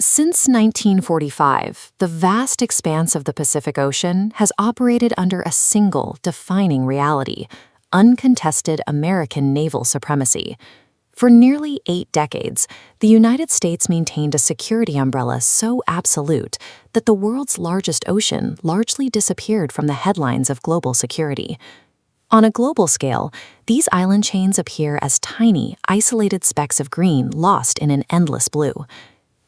Since 1945, the vast expanse of the Pacific Ocean has operated under a single defining reality: uncontested American naval supremacy. For nearly 8 decades, the United States maintained a security umbrella so absolute that the world's largest ocean largely disappeared from the headlines of global security. On a global scale, these island chains appear as tiny, isolated specks of green lost in an endless blue.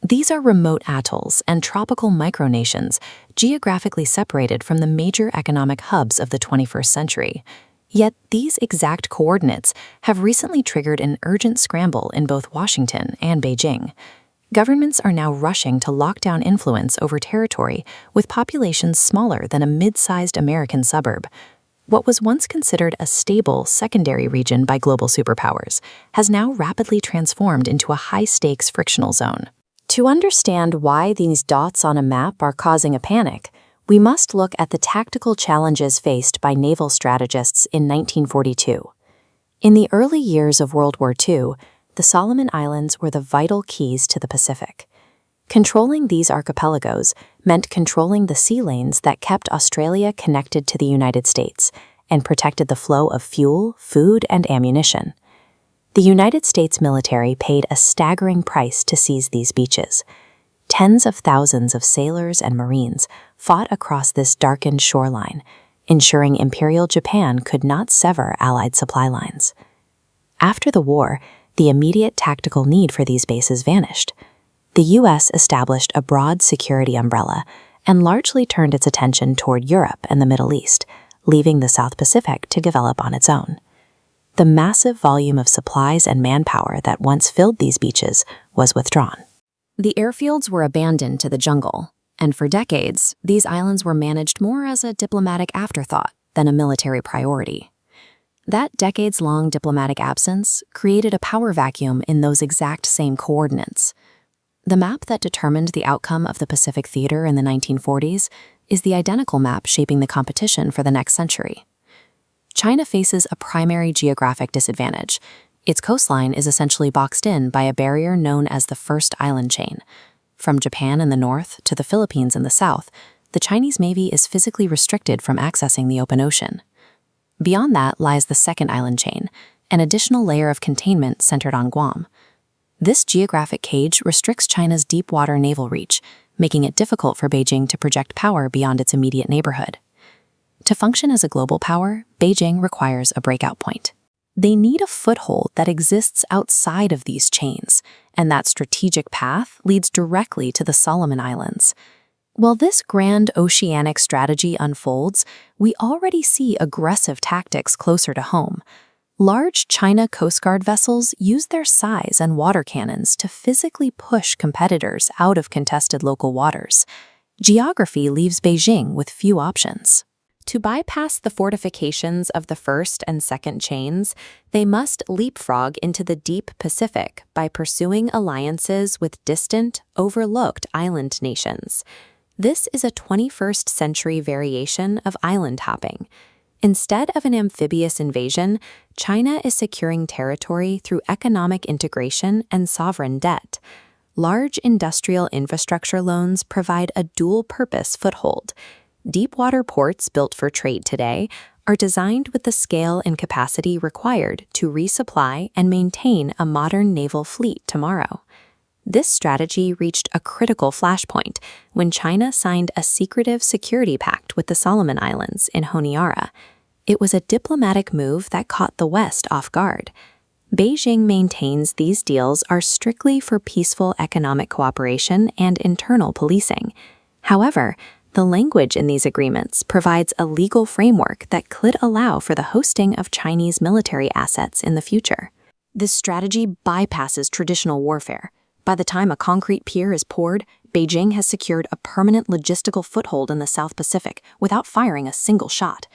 These are remote atolls and tropical micronations, geographically separated from the major economic hubs of the 21st century. Yet these exact coordinates have recently triggered an urgent scramble in both Washington and Beijing. Governments are now rushing to lock down influence over territory with populations smaller than a mid-sized American suburb. What was once considered a stable secondary region by global superpowers has now rapidly transformed into a high-stakes frictional zone. To understand why these dots on a map are causing a panic, we must look at the tactical challenges faced by naval strategists in 1942. In the early years of World War II, the Solomon Islands were the vital keys to the Pacific. Controlling these archipelagos meant controlling the sea lanes that kept Australia connected to the United States and protected the flow of fuel, food, and ammunition. The United States military paid a staggering price to seize these beaches. Tens of thousands of sailors and Marines fought across this darkened shoreline, ensuring Imperial Japan could not sever Allied supply lines. After the war, the immediate tactical need for these bases vanished. The U.S. established a broad security umbrella and largely turned its attention toward Europe and the Middle East, leaving the South Pacific to develop on its own. The massive volume of supplies and manpower that once filled these beaches was withdrawn. The airfields were abandoned to the jungle, and for decades, these islands were managed more as a diplomatic afterthought than a military priority. That decades-long diplomatic absence created a power vacuum in those exact same coordinates. The map that determined the outcome of the Pacific Theater in the 1940s is the identical map shaping the competition for the next century. China faces a primary geographic disadvantage. Its coastline is essentially boxed in by a barrier known as the First Island Chain. From Japan in the north to the Philippines in the south, the Chinese Navy is physically restricted from accessing the open ocean. Beyond that lies the Second Island Chain, an additional layer of containment centered on Guam. This geographic cage restricts China's deep-water naval reach, making it difficult for Beijing to project power beyond its immediate neighborhood. To function as a global power, Beijing requires a breakout point. They need a foothold that exists outside of these chains, and that strategic path leads directly to the Solomon Islands. While this grand oceanic strategy unfolds, we already see aggressive tactics closer to home. Large China Coast Guard vessels use their size and water cannons to physically push competitors out of contested local waters. Geography leaves Beijing with few options. To bypass the fortifications of the first and second chains, they must leapfrog into the deep Pacific by pursuing alliances with distant, overlooked island nations. This is a 21st century variation of island hopping. Instead of an amphibious invasion, China is securing territory through economic integration and sovereign debt. Large industrial infrastructure loans provide a dual-purpose foothold. Deep-water ports built for trade today are designed with the scale and capacity required to resupply and maintain a modern naval fleet tomorrow. This strategy reached a critical flashpoint when China signed a secretive security pact with the Solomon Islands in Honiara. It was a diplomatic move that caught the West off guard. Beijing maintains these deals are strictly for peaceful economic cooperation and internal policing. However, the language in these agreements provides a legal framework that could allow for the hosting of Chinese military assets in the future. This strategy bypasses traditional warfare. By the time a concrete pier is poured, Beijing has secured a permanent logistical foothold in the South Pacific without firing a single shot.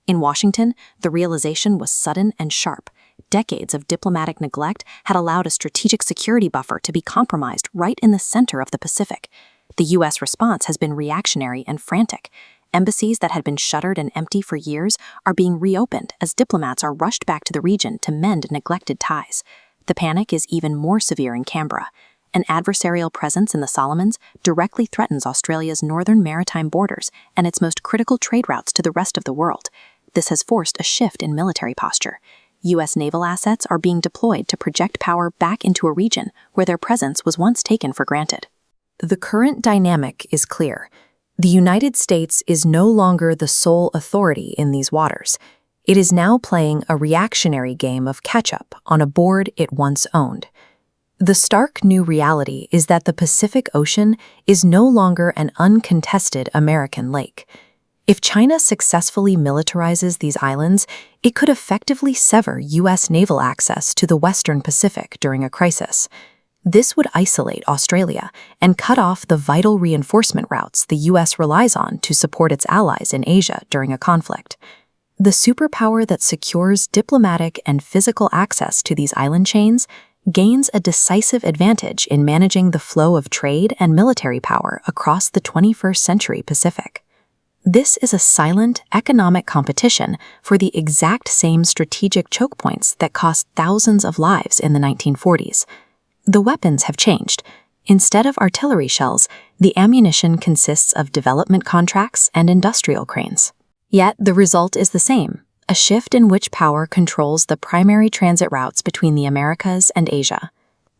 In Washington, the realization was sudden and sharp. Decades of diplomatic neglect had allowed a strategic security buffer to be compromised right in the center of the Pacific. The U.S. response has been reactionary and frantic. Embassies that had been shuttered and empty for years are being reopened as diplomats are rushed back to the region to mend neglected ties. The panic is even more severe in Canberra. An adversarial presence in the Solomons directly threatens Australia's northern maritime borders and its most critical trade routes to the rest of the world. This has forced a shift in military posture. U.S. naval assets are being deployed to project power back into a region where their presence was once taken for granted. The current dynamic is clear. The United States is no longer the sole authority in these waters. It is now playing a reactionary game of catch-up on a board it once owned. The stark new reality is that the Pacific Ocean is no longer an uncontested American lake. If China successfully militarizes these islands, it could effectively sever U.S. naval access to the Western Pacific during a crisis. This would isolate Australia and cut off the vital reinforcement routes the U.S. relies on to support its allies in Asia during a conflict. The superpower that secures diplomatic and physical access to these island chains gains a decisive advantage in managing the flow of trade and military power across the 21st century Pacific. This is a silent economic competition for the exact same strategic choke points that cost thousands of lives in the 1940s. The weapons have changed. Instead of artillery shells, the ammunition consists of development contracts and industrial cranes. Yet the result is the same, a shift in which power controls the primary transit routes between the Americas and Asia.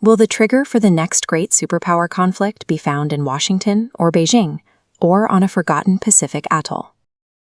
Will the trigger for the next great superpower conflict be found in Washington or Beijing, or on a forgotten Pacific atoll?